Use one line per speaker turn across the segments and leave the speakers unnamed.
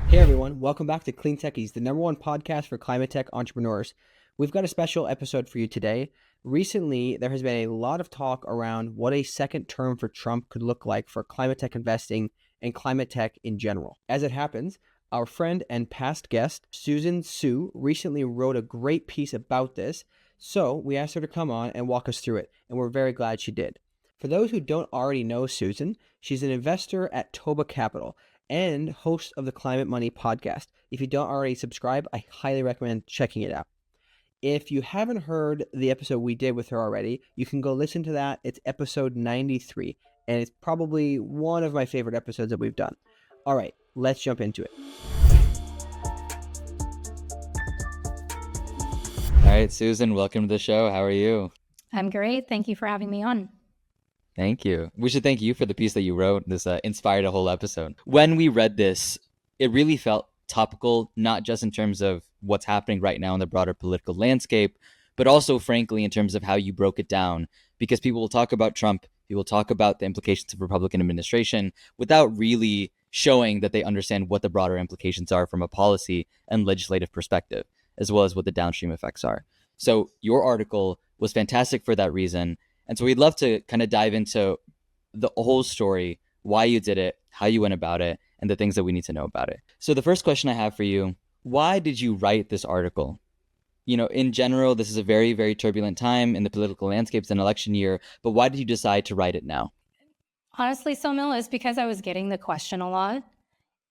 Hey everyone, welcome back to Clean Techies, the number one podcast for climate tech entrepreneurs. We've got a special episode for you today. Recently, there has been a lot of talk around what a second term for Trump could look like for climate tech investing and climate tech in general. As it happens, our friend and past guest, Susan Su, recently wrote a great piece about this, so we asked her to come on and walk us through it, and we're very glad she did. For those who don't already know Susan, she's an investor at Toba Capital and host of the Climate Money podcast. If you don't already subscribe, I highly recommend checking it out. If you haven't heard the episode we did with her already, you can go listen to that. It's episode 93, and it's probably one of my favorite episodes that we've done. All right, let's jump into it.
All right, Susan, welcome to the show. How are you?
I'm great. Thank you for having me on.
Thank you. We should thank you for the piece that you wrote. This inspired a whole episode. When we read this, it really felt topical, not just in terms of what's happening right now in the broader political landscape, but also, frankly, in terms of how you broke it down. Because people will talk about Trump, people will talk about the implications of Republican administration without really showing that they understand what the broader implications are from a policy and legislative perspective, as well as what the downstream effects are. So your article was fantastic for that reason. And so we'd love to kind of dive into the whole story, why you did it, how you went about it, and the things that we need to know about it. So the first question I have for you, why did you write this article? You know, in general, this is a very, very turbulent time in the political landscape. It's an election year, but why did you decide to write it now?
Honestly, Somil, it's because I was getting the question a lot,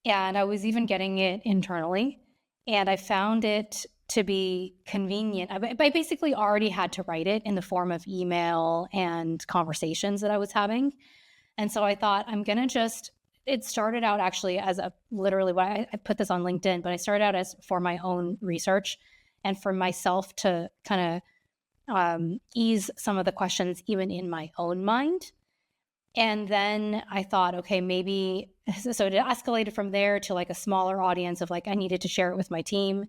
and I was even getting it internally, and I found it to be convenient. I basically already had to write it in the form of email and conversations that I was having. And so I thought it started out actually as literally what I put this on LinkedIn, but I started out as for my own research and for myself to kind of ease some of the questions even in my own mind. And then I thought, okay, maybe, so it escalated from there to like a smaller audience of like, I needed to share it with my team.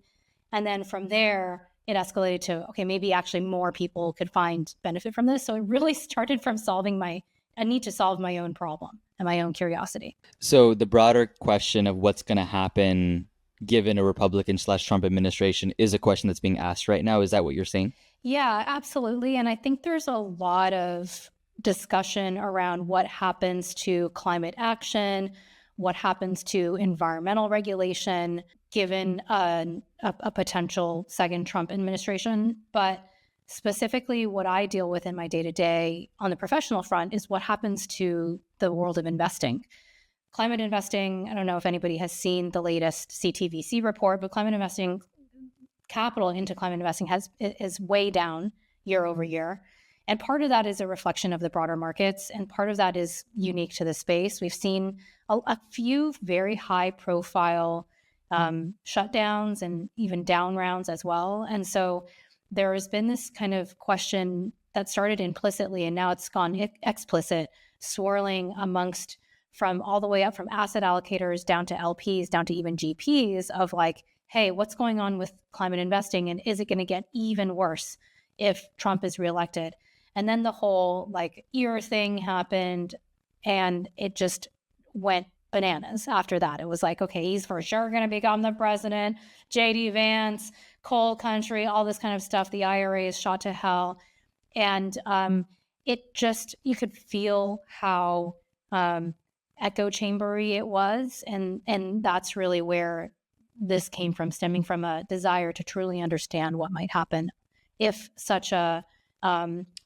And then from there, it escalated to, okay, maybe actually more people could find benefit from this. So it really started from I need to solve my own problem and my own curiosity.
So the broader question of what's going to happen given a Republican/Trump administration is a question that's being asked right now. Is that what you're saying?
Yeah, absolutely. And I think there's a lot of discussion around what happens to climate action, what happens to environmental regulation, given a potential second Trump administration. But specifically, what I deal with in my day-to-day on the professional front is what happens to the world of investing. Climate investing, I don't know if anybody has seen the latest CTVC report, but climate investing, capital into climate investing is way down year over year. And part of that is a reflection of the broader markets, and part of that is unique to the space. We've seen a few very high-profile shutdowns and even down rounds as well. And so there has been this kind of question that started implicitly, and now it's gone explicit, swirling amongst from all the way up from asset allocators down to LPs, down to even GPs of like, hey, what's going on with climate investing? And is it going to get even worse if Trump is reelected? And then the whole like ear thing happened, and it just went bananas after that. It was like, okay, he's for sure going to become the president. JD Vance, coal country, all this kind of stuff. The IRA is shot to hell. And it just, you could feel how echo chambery it was. And that's really where this came from, stemming from a desire to truly understand what might happen if such a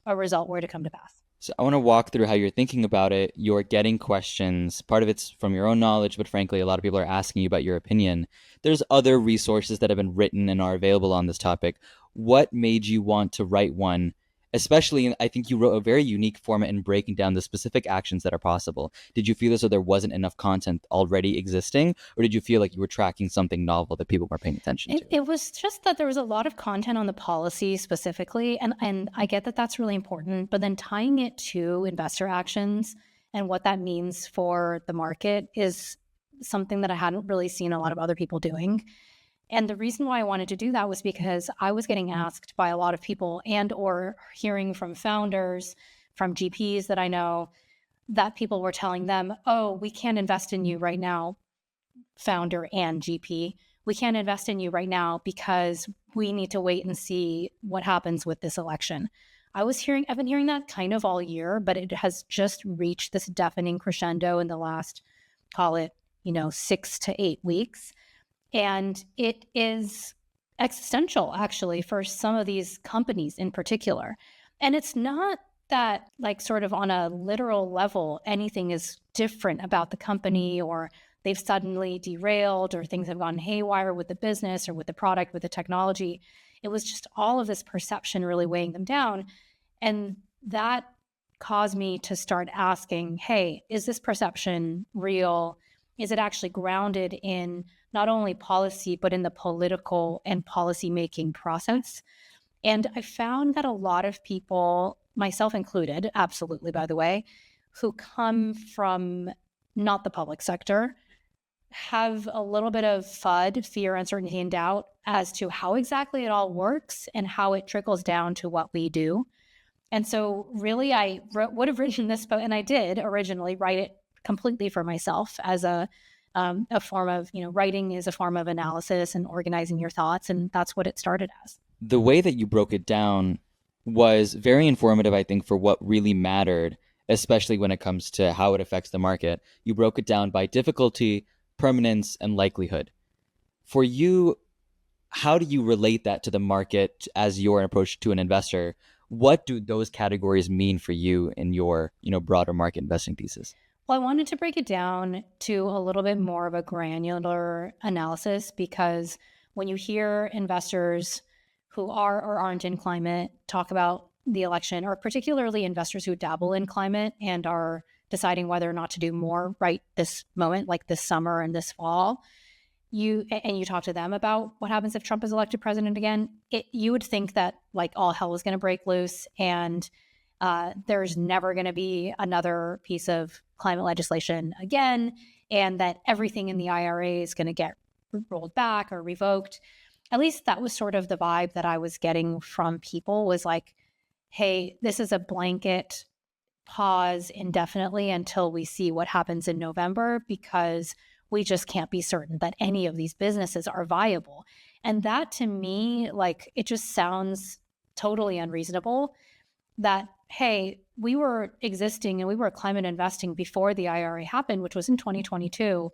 result were to come to pass.
So I want to walk through how you're thinking about it. You're getting questions. Part of it's from your own knowledge, but frankly, a lot of people are asking you about your opinion. There's other resources that have been written and are available on this topic. What made you want to write one? Especially, I think you wrote a very unique format in breaking down the specific actions that are possible. Did you feel as though there wasn't enough content already existing, or did you feel like you were tracking something novel that people were paying attention to?
It was just that there was a lot of content on the policy specifically, and I get that that's really important, but then tying it to investor actions and what that means for the market is something that I hadn't really seen a lot of other people doing. And the reason why I wanted to do that was because I was getting asked by a lot of people and or hearing from founders, from GPs that I know, that people were telling them, oh, we can't invest in you right now founder and GP. We can't invest in you right now because we need to wait and see what happens with this election. I've been hearing that kind of all year, but it has just reached this deafening crescendo in the last, call it, 6 to 8 weeks. And it is existential, actually, for some of these companies in particular. And it's not that, like, sort of on a literal level, anything is different about the company, or they've suddenly derailed, or things have gone haywire with the business or with the product, with the technology. It was just all of this perception really weighing them down. And that caused me to start asking, hey, is this perception real? Is it actually grounded in not only policy, but in the political and policy-making process? And I found that a lot of people, myself included, absolutely, by the way, who come from not the public sector, have a little bit of FUD, fear, uncertainty, and doubt as to how exactly it all works and how it trickles down to what we do. And so really, I would have written this book, and I did originally write it completely for myself as a form of, writing is a form of analysis and organizing your thoughts. And that's what it started as.
The way that you broke it down was very informative, I think, for what really mattered, especially when it comes to how it affects the market. You broke it down by difficulty, permanence, and likelihood. For you, how do you relate that to the market as your approach to an investor? What do those categories mean for you in your, broader market investing thesis?
Well, I wanted to break it down to a little bit more of a granular analysis, because when you hear investors who are or aren't in climate talk about the election, or particularly investors who dabble in climate and are deciding whether or not to do more right this moment, like this summer and this fall, you talk to them about what happens if Trump is elected president again, you would think that, like, all hell was going to break loose, and there's never going to be another piece of climate legislation again, and that everything in the IRA is going to get rolled back or revoked. At least that was sort of the vibe that I was getting from people, was like, hey, this is a blanket pause indefinitely until we see what happens in November, because we just can't be certain that any of these businesses are viable. And that, to me, like, it just sounds totally unreasonable that, hey, we were existing and we were climate investing before the IRA happened, which was in 2022.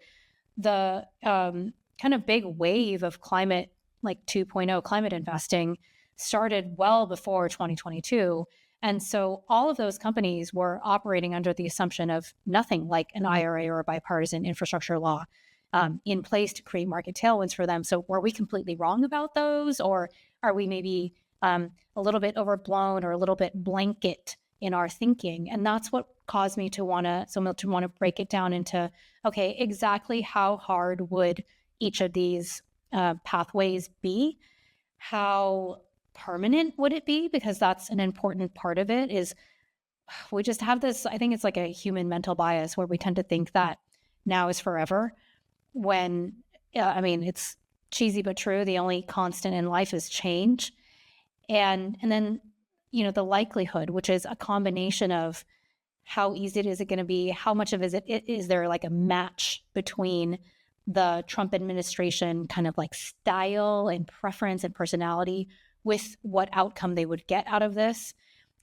The kind of big wave of climate, like 2.0 climate investing, started well before 2022. And so all of those companies were operating under the assumption of nothing like an IRA or a bipartisan infrastructure law in place to create market tailwinds for them. So were we completely wrong about those? Or are we maybe a little bit overblown or a little bit blanket in our thinking? And that's what caused me to want to break it down into, okay, exactly how hard would each of these pathways be? How permanent would it be? Because that's an important part of it. Is we just have this, I think it's like a human mental bias where we tend to think that now is forever, when it's cheesy but true. The only constant in life is change. And then, the likelihood, which is a combination of how easy is it going to be, how much of it is there like a match between the Trump administration kind of like style and preference and personality with what outcome they would get out of this.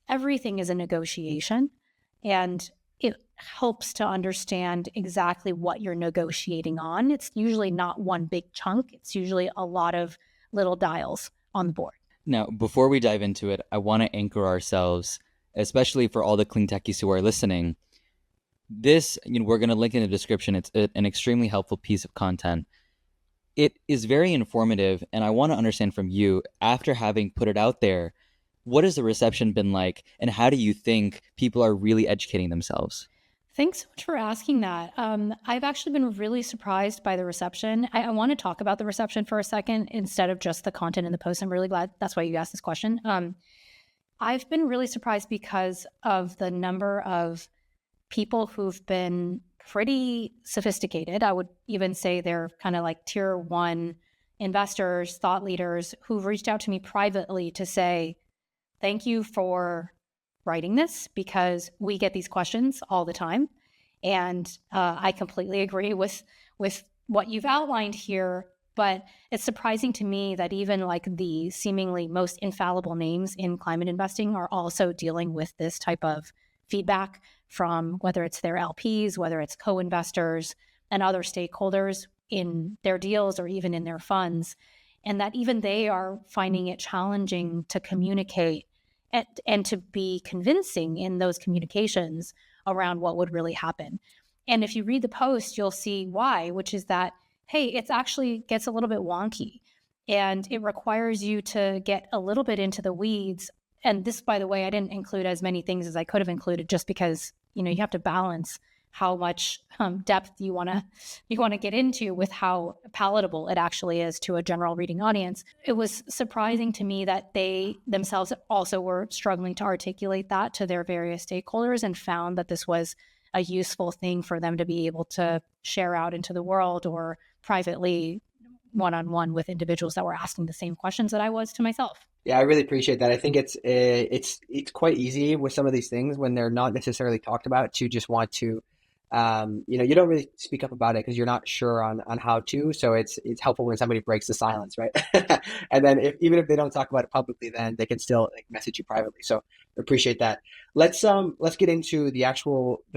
Everything is a negotiation, and it helps to understand exactly what you're negotiating on. It's usually not one big chunk. It's usually a lot of little dials on the board.
Now, before we dive into it, I want to anchor ourselves, especially for all the clean techies who are listening. This, we're going to link in the description. It's an extremely helpful piece of content. It is very informative, and I want to understand from you, after having put it out there, what has the reception been like, and how do you think people are really educating themselves?
Thanks so much for asking that. I've actually been really surprised by the reception. I want to talk about the reception for a second instead of just the content in the post. I'm really glad that's why you asked this question. I've been really surprised because of the number of people who've been pretty sophisticated. I would even say they're kind of like tier one investors, thought leaders, who've reached out to me privately to say, thank you for writing this, because we get these questions all the time. And I completely agree with what you've outlined here, but it's surprising to me that even like the seemingly most infallible names in climate investing are also dealing with this type of feedback from whether it's their LPs, whether it's co-investors and other stakeholders in their deals or even in their funds, and that even they are finding it challenging to communicate and to be convincing in those communications around what would really happen. And if you read the post, you'll see why, which is that, hey, it's actually gets a little bit wonky and it requires you to get a little bit into the weeds. And this, by the way, I didn't include as many things as I could have included just because, you have to balance how much depth you want to get into with how palatable it actually is to a general reading audience. It was surprising to me that they themselves also were struggling to articulate that to their various stakeholders and found that this was a useful thing for them to be able to share out into the world or privately one-on-one with individuals that were asking the same questions that I was to myself.
Yeah, I really appreciate that. I think it's quite easy with some of these things when they're not necessarily talked about to just want to, you don't really speak up about it because you're not sure on how to. So it's helpful when somebody breaks the silence, right? And then even if they don't talk about it publicly, then they can still like message you privately. So I appreciate that. Let's get into the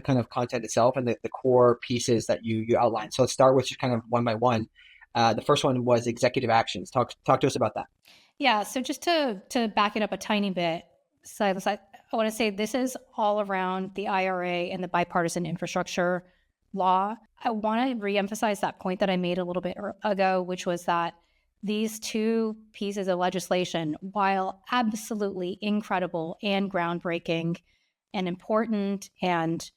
kind of content itself and the core pieces that you outlined. So let's start with just kind of one by one. The first one was executive actions. Talk to us about that.
Yeah, so just to back it up a tiny bit, Silas, I want to say this is all around the IRA and the bipartisan infrastructure law. I want to reemphasize that point that I made a little bit ago, which was that these two pieces of legislation, while absolutely incredible and groundbreaking and important and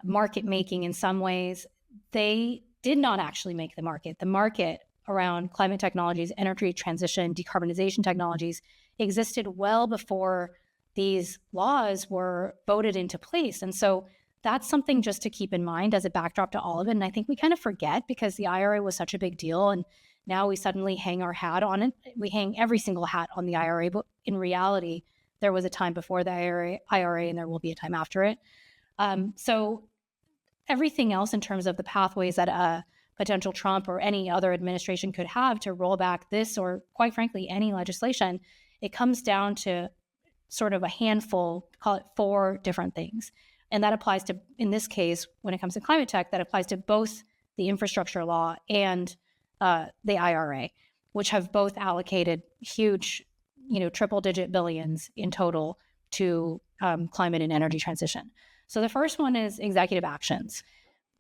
market making in some ways, they did not actually make the market. The market around climate technologies, energy transition, decarbonization technologies existed well before these laws were voted into place. And so that's something just to keep in mind as a backdrop to all of it. And I think we kind of forget because the IRA was such a big deal. And now we suddenly hang our hat on it. We hang every single hat on the IRA. But in reality, there was a time before the IRA and there will be a time after it. So everything else in terms of the pathways that a potential Trump or any other administration could have to roll back this or quite frankly, any legislation, it comes down to sort of a handful, call it 4 different things. And that applies to, in this case, when it comes to climate tech, that applies to both the infrastructure law and the IRA, which have both allocated huge, triple digit billions in total to climate and energy transition. So the first one is executive actions.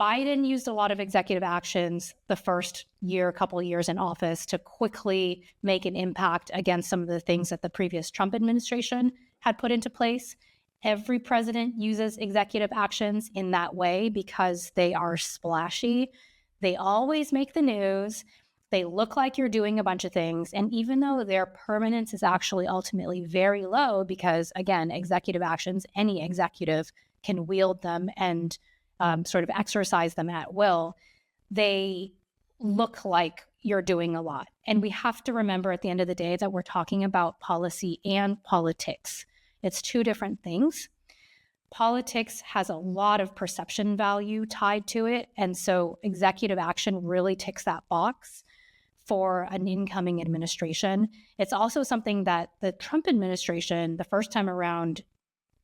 Biden used a lot of executive actions the first couple of years in office to quickly make an impact against some of the things that the previous Trump administration had put into place. Every president uses executive actions in that way because they are splashy. They always make the news. They look like you're doing a bunch of things. And even though their permanence is actually ultimately very low, because again, executive actions, any executive can wield them and sort of exercise them at will, they look like you're doing a lot. And we have to remember at the end of the day that we're talking about policy and politics. It's 2 different things. Politics has a lot of perception value tied to it. And so executive action really ticks that box for an incoming administration. It's also something that the Trump administration, the first time around,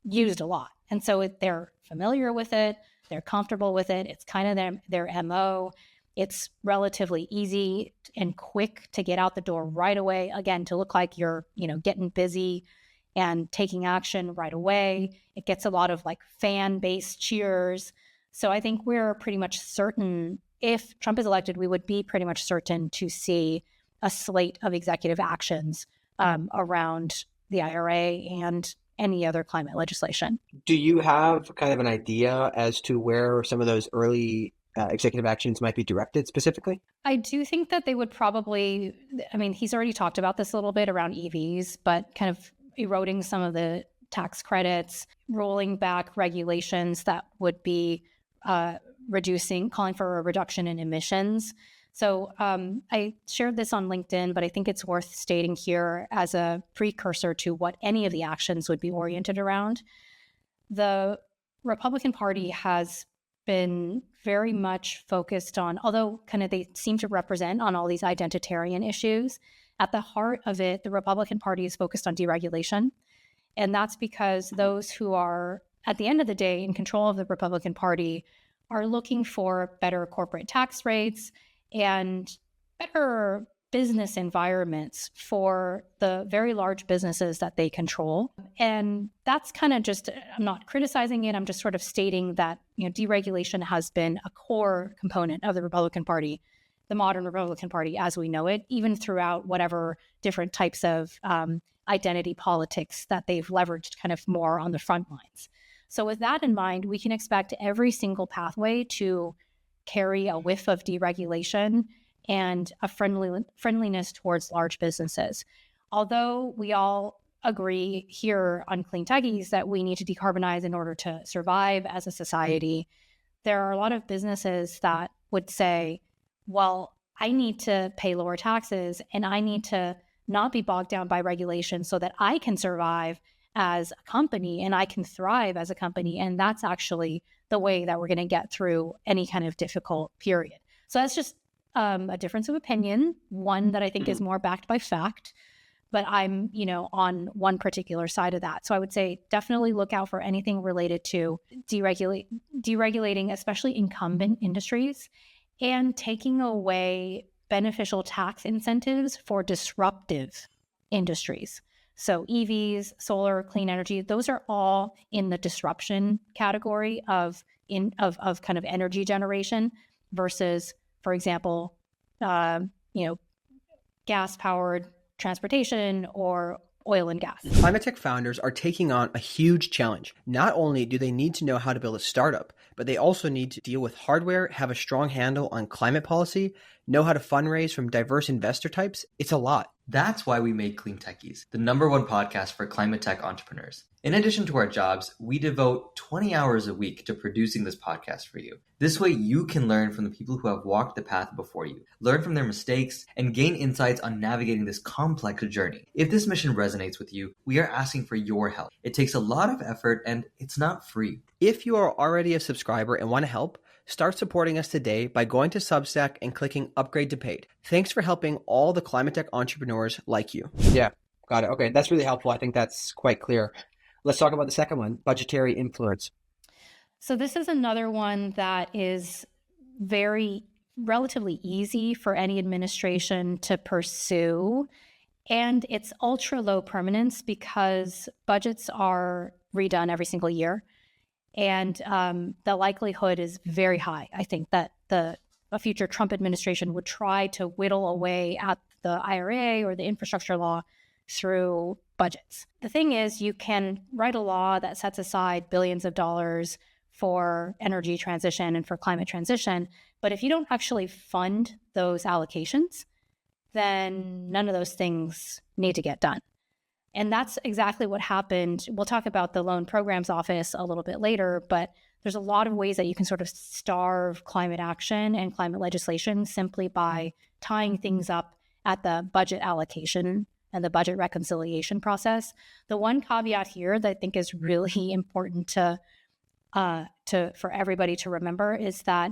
used a lot. And so they're familiar with it. They're comfortable with it. It's kind of their MO. It's relatively easy and quick to get out the door right away. Again, to look like you're, getting busy and taking action right away. It gets a lot of like fan-based cheers. So I think we're pretty much certain if Trump is elected, we would be pretty much certain to see a slate of executive actions around the IRA and any other climate legislation.
Do you have kind of an idea as to where some of those early executive actions might be directed specifically?
I do think that they would probably, he's already talked about this a little bit around EVs, but kind of eroding some of the tax credits, rolling back regulations that would be calling for a reduction in emissions. So I shared this on LinkedIn, but I think it's worth stating here as a precursor to what any of the actions would be oriented around. The Republican Party has been very much focused on, although kind of they seem to represent on all these identitarian issues, at the heart of it, the Republican Party is focused on deregulation. And that's because those who are, at the end of the day, in control of the Republican Party are looking for better corporate tax rates and better business environments for the very large businesses that they control. And that's kind of just, I'm not criticizing it, I'm just sort of stating that, deregulation has been a core component of the Republican Party, the modern Republican Party as we know it, even throughout whatever different types of identity politics that they've leveraged kind of more on the front lines. So with that in mind, we can expect every single pathway to carry a whiff of deregulation and a friendliness towards large businesses. Although we all agree here on Clean Techies that we need to decarbonize in order to survive as a society, there are a lot of businesses that would say, well, I need to pay lower taxes and I need to not be bogged down by regulation so that I can survive as a company and I can thrive as a company. And that's actually the way that we're going to get through any kind of difficult period. So that's just a difference of opinion, one that I think is more backed by fact, but I'm, on one particular side of that. So I would say definitely look out for anything related to deregulating, especially incumbent industries, and taking away beneficial tax incentives for disruptive industries. So EVs, solar, clean energy, those are all in the disruption category of kind of energy generation versus, for example, gas-powered transportation or oil and gas.
Climate tech founders are taking on a huge challenge. Not only do they need to know how to build a startup, but they also need to deal with hardware, have a strong handle on climate policy, know how to fundraise from diverse investor types. It's a lot.
That's why we made Clean Techies, the #1 podcast for climate tech entrepreneurs. In addition to our jobs, we devote 20 hours a week to producing this podcast for you. This way you can learn from the people who have walked the path before you, learn from their mistakes, and gain insights on navigating this complex journey. If this mission resonates with you, we are asking for your help. It takes a lot of effort and it's not free.
If you are already a subscriber and want to help, start supporting us today by going to Substack and clicking Upgrade to Paid. Thanks for helping all the climate tech entrepreneurs like you. Yeah, got it. Okay, that's really helpful. I think that's quite clear. Let's talk about the second one, budgetary influence.
So this is another one that is relatively easy for any administration to pursue. And it's ultra low permanence because budgets are redone every single year. And the likelihood is very high, I think, that a future Trump administration would try to whittle away at the IRA or the infrastructure law through budgets. The thing is, you can write a law that sets aside billions of dollars for energy transition and for climate transition, but if you don't actually fund those allocations, then none of those things need to get done. And that's exactly what happened. We'll talk about the Loan Programs Office a little bit later, but there's a lot of ways that you can sort of starve climate action and climate legislation simply by tying things up at the budget allocation and the budget reconciliation process. The one caveat here that I think is really important for everybody to remember is that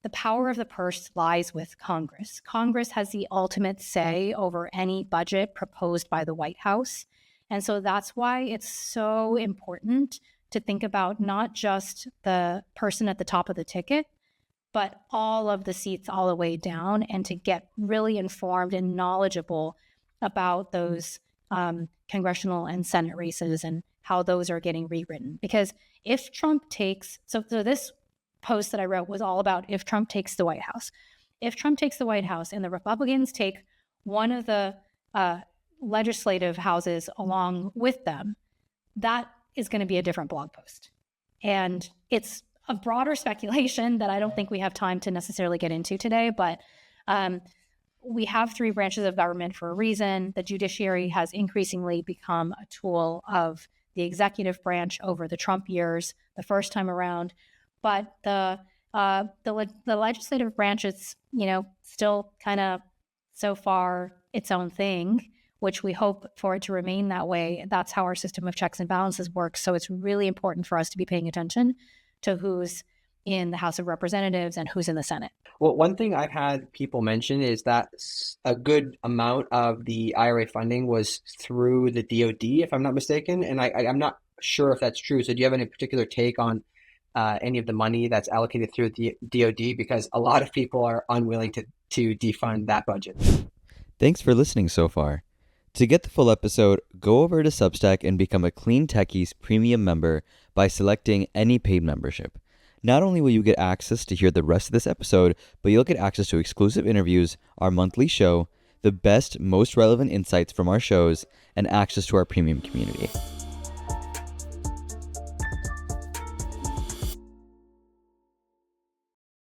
the power of the purse lies with Congress. Congress has the ultimate say over any budget proposed by the White House. And so that's why it's so important to think about not just the person at the top of the ticket, but all of the seats all the way down, and to get really informed and knowledgeable about those congressional and Senate races and how those are getting rewritten. Because if Trump takes, so this post that I wrote was all about if Trump takes the White House. If Trump takes the White House and the Republicans take one of the legislative houses along with them, that is going to be a different blog post. And it's a broader speculation that I don't think we have time to necessarily get into today, but we have three branches of government for a reason. The judiciary has increasingly become a tool of the executive branch over the Trump years, the first time around. But the legislative branch is, still kind of so far its own thing, which we hope for it to remain that way. That's how our system of checks and balances works. So it's really important for us to be paying attention to who's in the House of Representatives and who's in the Senate.
Well, one thing I've had people mention is that a good amount of the IRA funding was through the DoD, if I'm not mistaken, and I'm not sure if that's true. So do you have any particular take on any of the money that's allocated through the DoD? Because a lot of people are unwilling to defund that budget.
Thanks for listening so far. To get the full episode, go over to Substack and become a Clean Techies premium member by selecting any paid membership. Not only will you get access to hear the rest of this episode, but you'll get access to exclusive interviews, our monthly show, the best, most relevant insights from our shows, and access to our premium community.